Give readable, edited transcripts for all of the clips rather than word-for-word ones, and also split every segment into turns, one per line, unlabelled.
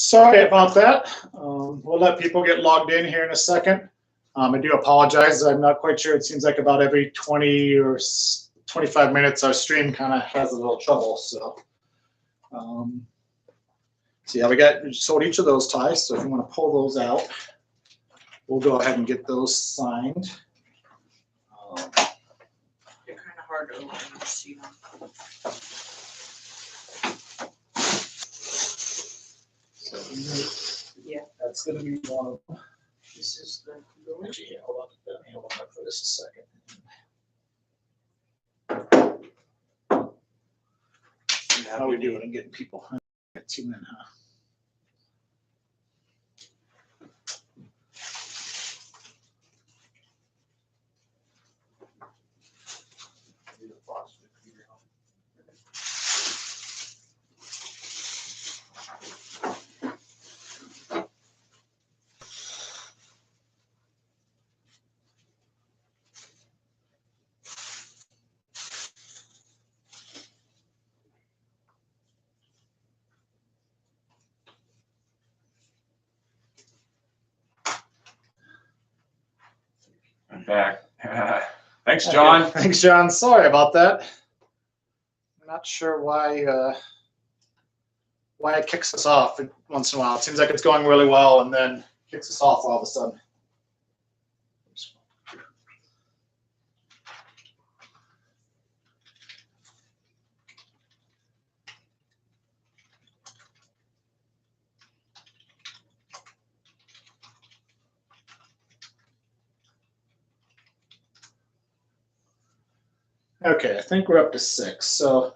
Sorry about that. We'll let people get logged in here in a second. I do apologize. I'm not quite sure. It seems like about every 20 or 25 minutes, our stream kind of has a little trouble. So, yeah, we sold each of those ties. So if you want to pull those out, we'll go ahead and get those signed.
They're kind of hard to open and see them.
So
Yeah,
that's going to be one of them.
this is the.
Actually, yeah, hold on for this a second. How are we doing? I'm getting people. Got 2 minutes, huh?
I'm back. Thanks, John.
Okay. Thanks, John. Sorry about that. I'm not sure why it kicks us off once in a while. It seems like it's going really well and then kicks us off all of a sudden. Okay, I think we're up to 6. So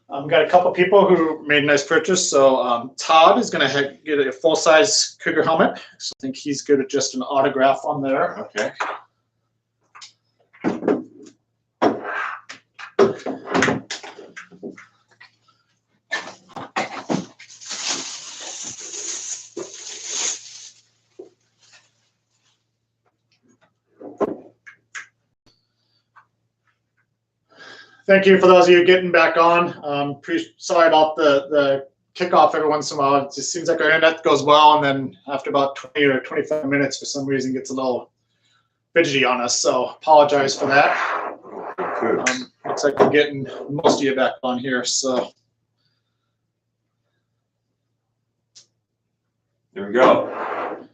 we've got a couple people who made a nice purchase. So Todd is going to get a full-size Cougar helmet. So I think he's good at just an autograph on there.
Okay.
Thank you for those of you getting back on. Sorry about the kickoff every once in a while. It just seems like our internet goes well, and then after about 20 or 25 minutes, for some reason, gets a little fidgety on us. So apologize for that. Looks like we're getting most of you back on here. So
There we go.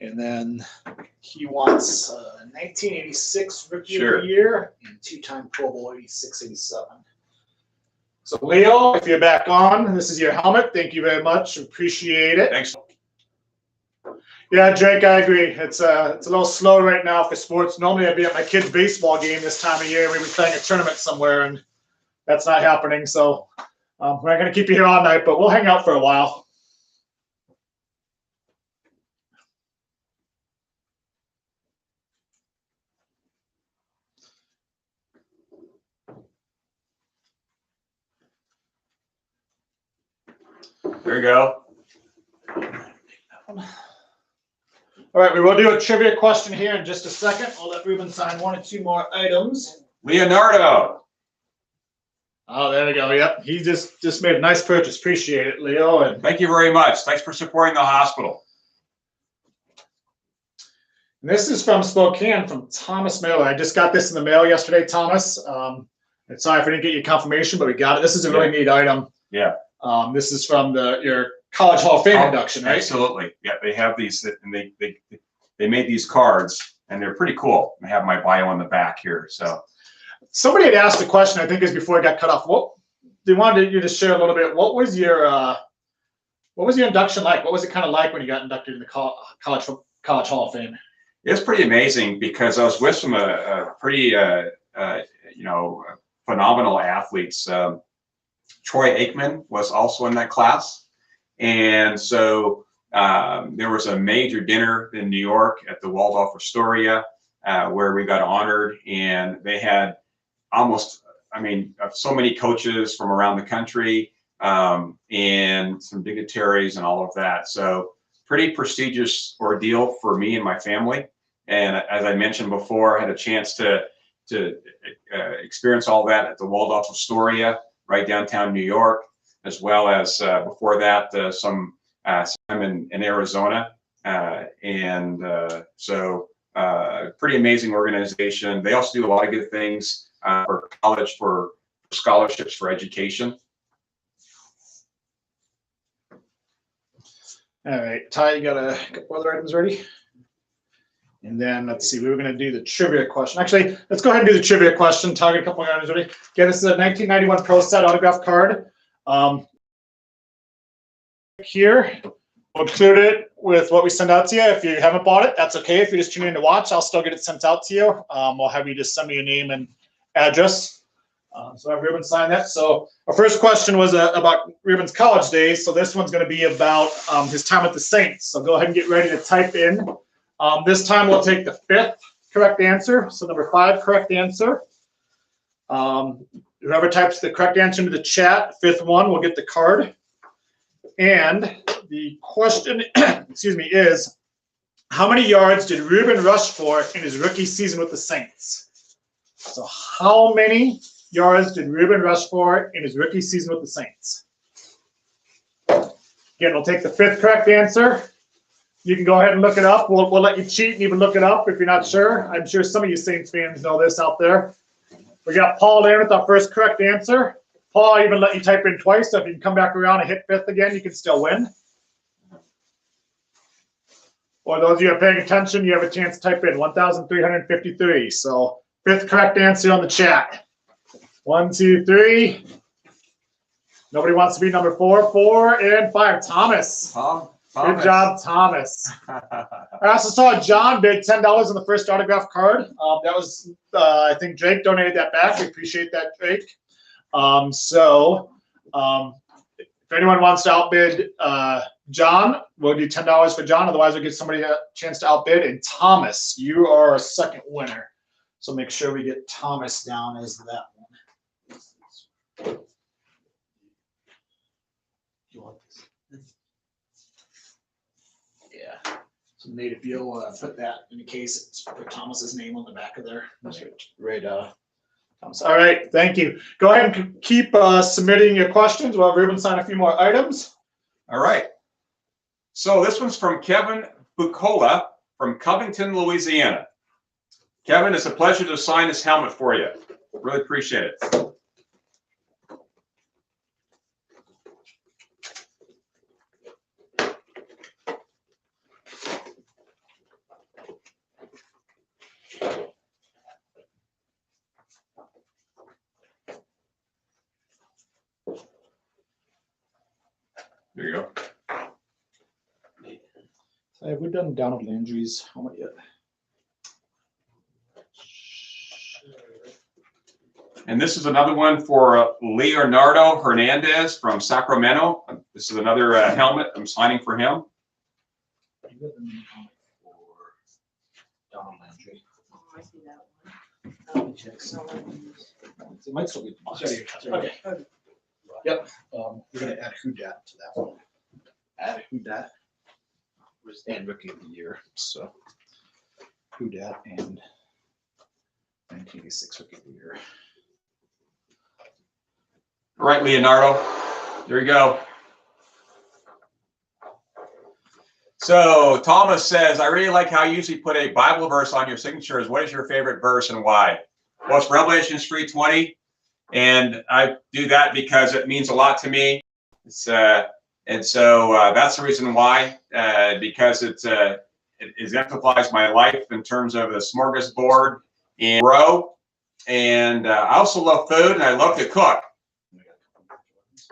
And then he wants 1986 Rookie
Sure.
of the Year and 2-time Pro Bowl 86, 87. So Leo, if you're back on, this is your helmet. Thank you very much. Appreciate it.
Thanks.
Yeah, Drake, I agree. It's a little slow right now for sports. Normally I'd be at my kid's baseball game this time of year. We'd be playing a tournament somewhere, and that's not happening. So we're not going to keep you here all night, but we'll hang out for a while.
There you go.
All right, we will do a trivia question here in just a second. I'll let Rueben sign 1 or 2 more items.
Leonardo.
Oh, there we go. Yep, he just made a nice purchase. Appreciate it, Leo. And
Thank you very much. Thanks for supporting the hospital.
this is from Spokane, from Thomas Miller. I just got this in the mail yesterday, Thomas. And sorry if I didn't get your confirmation, but we got it. This is a really neat item.
Yeah.
This is from your College Hall of Fame induction, right?
Absolutely. Yeah, they have these, and they made these cards, and they're pretty cool. I have my bio on the back here. So
somebody had asked a question, I think is before I got cut off. What they wanted you to share a little bit. What was your induction like? What was it kind of like when you got inducted in the College Hall of Fame?
it's pretty amazing because I was with some pretty phenomenal athletes. Troy Aikman was also in that class, and so there was a major dinner in New York at the Waldorf Astoria where we got honored, and they had so many coaches from around the country and some dignitaries and all of that. So pretty prestigious ordeal for me and my family. And as I mentioned before, I had a chance to experience all that at the Waldorf Astoria, right downtown New York. as well as before that some time in Arizona. So pretty amazing organization. They also do a lot of good things for college, for scholarships for education.
All right, Ty, you got a couple other items ready? And then let's see, we were going to do the trivia question. Actually, let's go ahead and do the trivia question. Ty, got a couple of items ready. Again, this is a 1991 Pro Set autograph card. Here, we'll include it with what we send out to you. If you haven't bought it, that's okay. If you're just tuning in to watch, I'll still get it sent out to you. I'll have you just send me your name and address. So have Rueben sign that. So our first question was about Rueben's college days. So this one's going to be about his time at the Saints. So go ahead and get ready to type in. This time we'll take the 5th correct answer. So number 5 correct answer. Whoever types the correct answer into the chat, 5th one, will get the card. And the question, excuse me, is how many yards did Rueben rush for in his rookie season with the Saints? So how many yards did Rueben rush for in his rookie season with the Saints? Again, we'll take the 5th correct answer. You can go ahead and look it up. We'll let you cheat and even look it up if you're not sure. I'm sure some of you Saints fans know this out there. We got Paul there with our first correct answer. Paul, I even let you type in twice, so if you can come back around and hit 5th again, you can still win. Or those of you who are paying attention, you have a chance to type in 1,353. So 5th correct answer on the chat. 1, 2, 3. Nobody wants to be number 4, 4, and 5. Thomas.
Thomas.
Good job, Thomas. I also saw John bid $10 on the first autograph card. That was, I think Drake donated that back. We appreciate that, Drake. If anyone wants to outbid John, we'll do $10 for John. Otherwise, we'll give somebody a chance to outbid. And Thomas, you are our second winner. So make sure we get Thomas down as that one. You want this? Yeah. So Nate, if you'll put that in case it's put Thomas's name on the back of there. That's right. Thomas. All right. Thank you. Go ahead and keep submitting your questions while Rueben sign a few more items.
All right. So this one's from Kevin Bucola from Covington, Louisiana. Kevin, it's a pleasure to sign this helmet for you. Really appreciate it. There you go.
Have we done Donald Landry's helmet yet?
And this is another one for Leonardo Hernandez from Sacramento. This is another helmet I'm signing for him.
Donald Landry.
Oh, I see that one.
Check.
So,
It might still be. Okay. Yep. We're gonna add Who Dat to that one. Add Who Dat. And Rookie of the Year. So Who Dat and 1986 Rookie of the Year.
All right, Leonardo. There you go. So Thomas says, I really like how you usually put a Bible verse on your signatures. What is your favorite verse and why? Well, it's Revelations 3:20. And I do that because it means a lot to me. And so that's the reason why, because it exemplifies my life in terms of the smorgasbord and grow. And I also love food and I love to cook.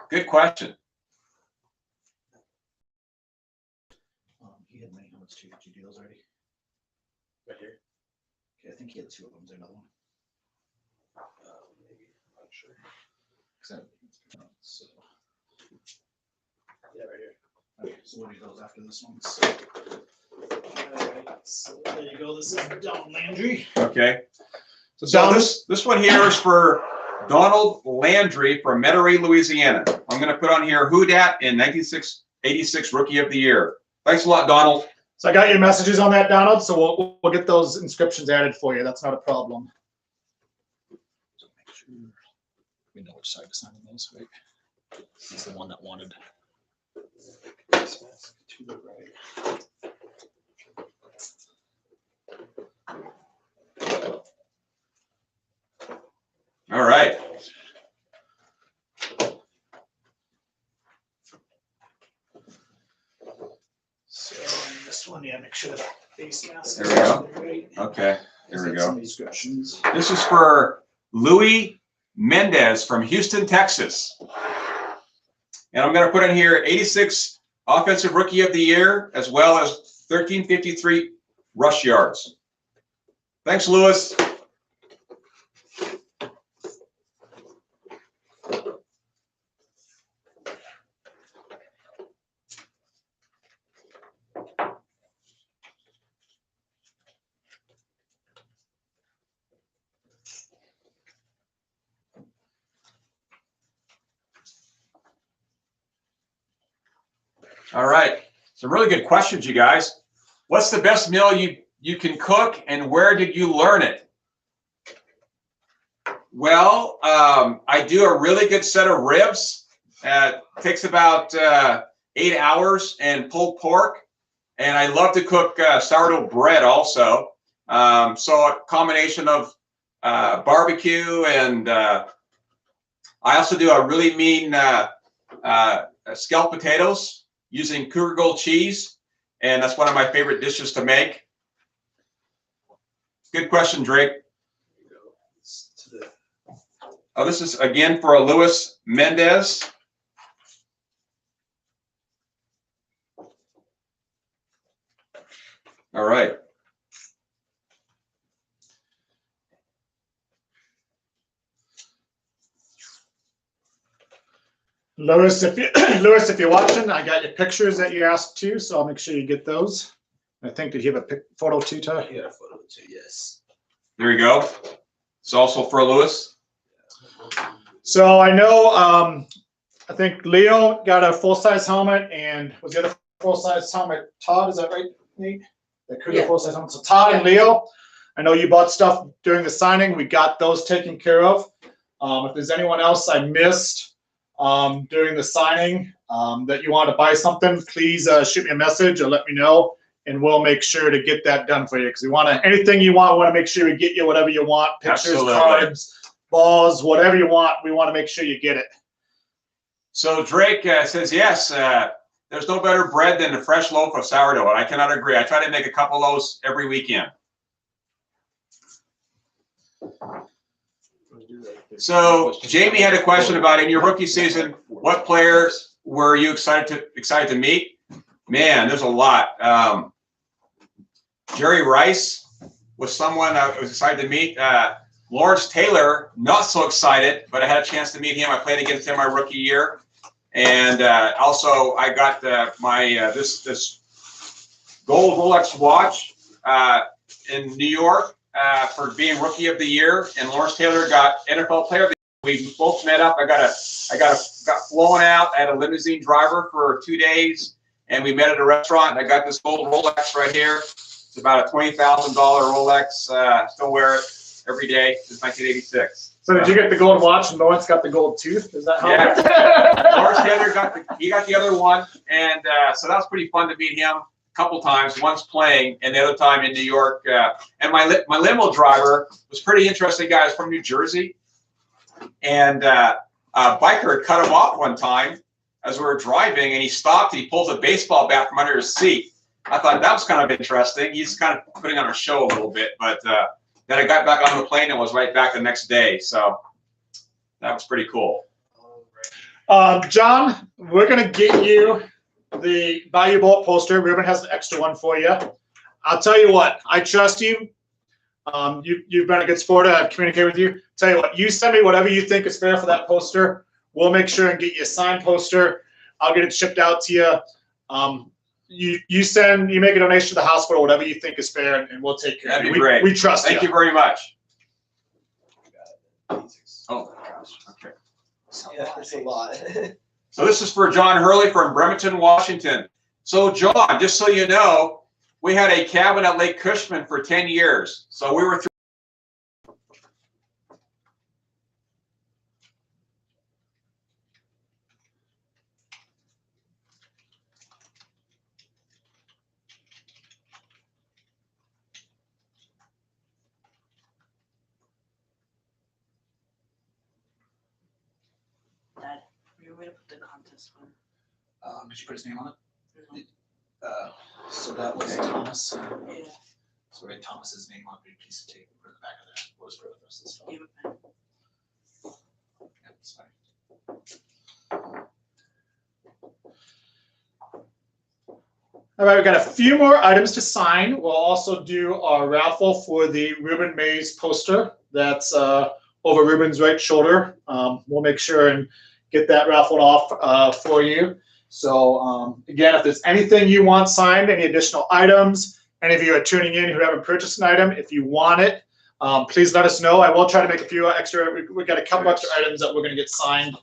Good question.
He had many helmets too. Did you do those already? Right here. Okay, I think he had 2 of them. Is there another one? Maybe. I'm not sure. So, yeah, right here. Okay, so we'll do those after this one. So, alright, so there you go. This is Donald Landry.
Okay. So this one here is for Donald Landry from Metairie, Louisiana. I'm going to put on here Who Dat in 1986 Rookie of the Year. Thanks a lot, Donald.
So I got your messages on that, Donald. So we'll get those inscriptions added for you. That's not a problem. So make sure we know which side to sign on those, right?
He's the one that wanted.
To the right.
All right.
So this one, yeah, make sure the face mask.
There we go.
Right.
Okay. There we go.
Some descriptions.
This is for Louis Mendez from Houston, Texas. And I'm going to put in here 86 Offensive Rookie of the Year, as well as 1353 rush yards. Thanks, Louis. All right, some really good questions, you guys. What's the best meal you can cook, and where did you learn it? Well, I do a really good set of ribs. Takes about 8 hours, and pulled pork. And I love to cook sourdough bread also. So a combination of barbecue, and I also do a really mean scalloped potatoes using Cougar Gold cheese, and that's one of my favorite dishes to make. Good question, Drake. Oh, this is again for a Louis Mendez. All right.
Louis, Louis, if you're watching, I got your pictures that you asked to, so I'll make sure you get those. I think, did you have a photo too, Ty?
Yeah, photo too. Yes.
There you go. It's also for Louis.
So I know, I think Leo got a full-size helmet, and was the other full-size helmet Todd? Is that right, Nate? The Cougar
Yeah.
full-size helmet. So Todd and Leo, I know you bought stuff during the signing. We got those taken care of. If there's anyone else I missed during the signing that you want to buy something, please shoot me a message or let me know, and we'll make sure to get that done for you. Because we want to, anything you want, we want to make sure we get you whatever you want. Pictures,
Absolutely.
cards, balls, whatever you want. We want to make sure you get it.
So Drake says, yes, there's no better bread than a fresh loaf of sourdough. And I cannot agree. I try to make a couple of those every weekend. So Jamie had a question about, in your rookie season, what players were you excited to meet? Man, there's a lot. Jerry Rice was someone I was excited to meet. Lawrence Taylor, not so excited, but I had a chance to meet him. I played against him my rookie year, and also I got my this gold Rolex watch in New York for being rookie of the year, and Lawrence Taylor got NFL player of the year. We both met up. I got flown out. I had a limousine driver for 2 days, and we met at a restaurant. And I got this gold Rolex right here. It's about a $20,000 Rolex. Still wear it every day since 1986.
So did you get the gold watch and Lawrence got the gold tooth? Is that how?
Yeah. Lawrence Taylor got the other one, and so that was pretty fun to meet him a couple times. Once playing, and the other time in New York. And my limo driver was pretty interesting guy. He's from New Jersey, and a biker had cut him off one time as we were driving, and he stopped and he pulls a baseball bat from under his seat. I thought that was kind of interesting. He's kind of putting on a show a little bit, but then I got back on the plane and was right back the next day. So that was pretty cool.
John, we're going to get you the Bayou Bolt poster. Rueben has an extra one for you. I'll tell you what, I trust you. You've been a good sport. I've communicated with you. Tell you what, you send me whatever you think is fair for that poster. We'll make sure and get you a signed poster. I'll get it shipped out to you. You make a donation to the hospital, whatever you think is fair, and we'll take care of it.
That'd be great.
We trust you.
Thank you very much. Oh my gosh. Okay.
Yeah, it's a lot.
So this is for John Hurley from Bremerton, Washington. So John, just so you know, we had a cabin at Lake Cushman for 10 years. So we were through.
contest winner?
Did you put his name on
No.
it? So that was Thomas.
Yeah,
So we had Thomas's name on a big piece of tape and put it in the back of that. What was for the rest of the stuff?
give it back.
Yeah, it's fine.
All right, we've got a few more items to sign. We'll also do our raffle for the Rueben Mays poster. That's over Ruben's right shoulder. We'll make sure and get that raffled off for you. So again, if there's anything you want signed, any additional items, any of you are tuning in who haven't purchased an item, if you want it, please let us know. I will try to make a few extra. We've got a couple extra items that we're going to get signed.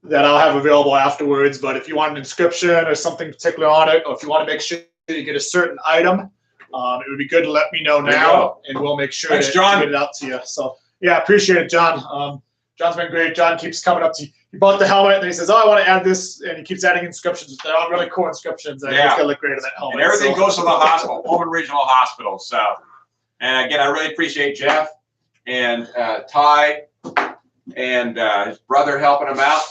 That I'll have available afterwards. But if you want an inscription or something particular on it, or if you want to make sure you get a certain item, it would be good to let me know
There you
now,
go.
and we'll make sure
Thanks,
to
John.
get it out to you. So yeah, appreciate it, John. John's been great. John keeps coming up to you. He bought the helmet and he says, "Oh, I want to add this," and he keeps adding inscriptions. They're all really cool inscriptions. And
Yeah.
it's gonna look great on that helmet.
And everything
So-
goes to the hospital, Pullman Regional Hospital. So, and again, I really appreciate Jeff and Ty and his brother helping him out.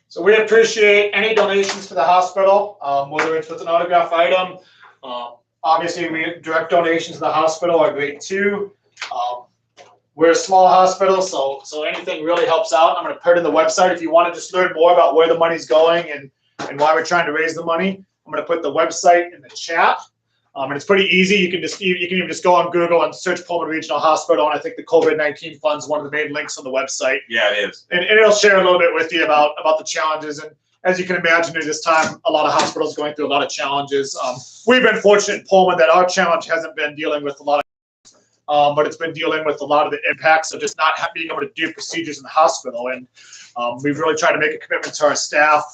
So we appreciate any donations to the hospital, whether it's with an autograph item. Obviously, direct donations to the hospital are great too. We're a small hospital, so anything really helps out. I'm going to put it in the website if you want to just learn more about where the money's going and why we're trying to raise the money. I'm going to put the website in the chat. And it's pretty easy. You can even just go on Google and search Pullman Regional Hospital, and I think the COVID-19 Fund is one of the main links on the website.
Yeah, it is.
And it'll share a little bit with you about the challenges. And as you can imagine, at this time, a lot of hospitals going through a lot of challenges. We've been fortunate in Pullman that our challenge hasn't been dealing with a lot of, but it's been dealing with a lot of the impacts of just not being able to do procedures in the hospital. And we've really tried to make a commitment to our staff.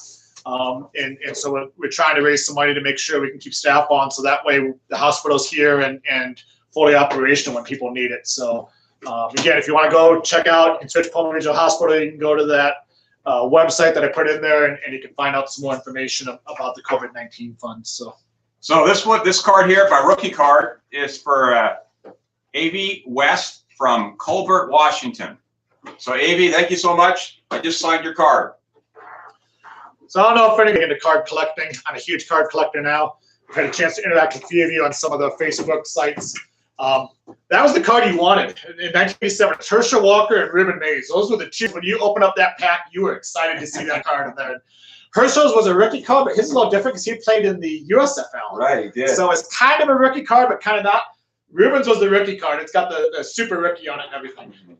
And so we're trying to raise some money to make sure we can keep staff on, so that way the hospital's here and fully operational when people need it. So again, if you want to go check out, you can search Pullman Regional Hospital. You can go to that website that I put in there, and you can find out some more information about the COVID-19 fund. So
this card here, my rookie card, is for AV West from Colbert, Washington. So AV, thank you so much. I just signed your card.
So I don't know if anybody into card collecting. I'm a huge card collector now. I've had a chance to interact with a few of you on some of the Facebook sites. That was the card you wanted in 1987. Tertia Walker and Rueben Mays. Those were the two. When you open up that pack, you were excited to see that card in there. Herschel's was a rookie card, but his is a little different because he played in the USFL.
Right, he did.
So it's kind of a rookie card, but kind of not. Ruben's was the rookie card. It's got the super rookie on it and everything.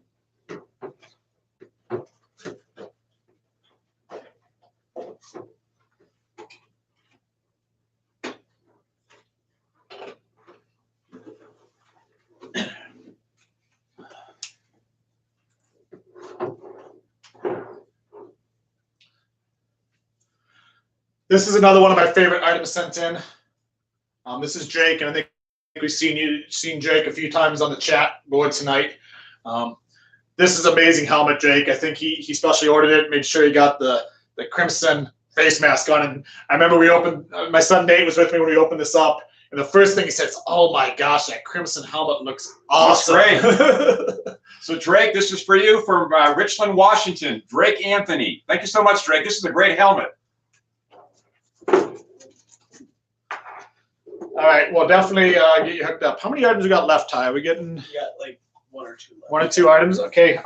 This is another one of my favorite items sent in. This is Jake, and I think we've seen Jake a few times on the chat board tonight. This is amazing helmet, Jake. I think he specially ordered it, made sure he got the crimson face mask on. And I remember we opened, my son Nate was with me when we opened this up, and the first thing he said is, "Oh my gosh, that crimson helmet looks awesome."
That's great. So Drake, this is for you from Richland, Washington. Drake Anthony. Thank you so much, Drake. This is a great helmet.
All right, well, definitely get you hooked up. How many items we got left, Ty? Are we getting
We got like one or two left.
one or two items? Okay,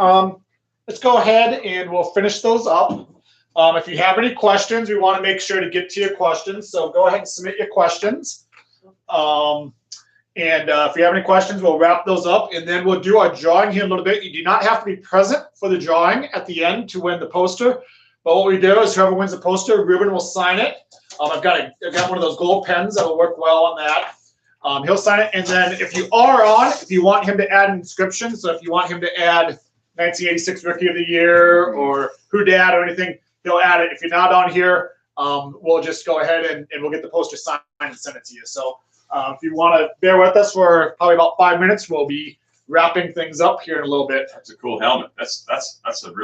let's go ahead and we'll finish those up. If you have any questions, we want to make sure to get to your questions, so go ahead and submit your questions. If you have any questions, we'll wrap those up, and then we'll do our drawing here in a little bit. You do not have to be present for the drawing at the end to win the poster, but what we do is whoever wins the poster, Rueben will sign it. I've got one of those gold pens that will work well on that. He'll sign it, and then if you want him to add an inscription, so if you want him to add 1986 Rookie of the Year or Who Dat or anything, he'll add it. If you're not on here, we'll just go ahead and we'll get the poster signed and send it to you. So if you want to bear with us for probably about 5 minutes, we'll be wrapping things up here in a little bit.
That's a cool helmet. That's a really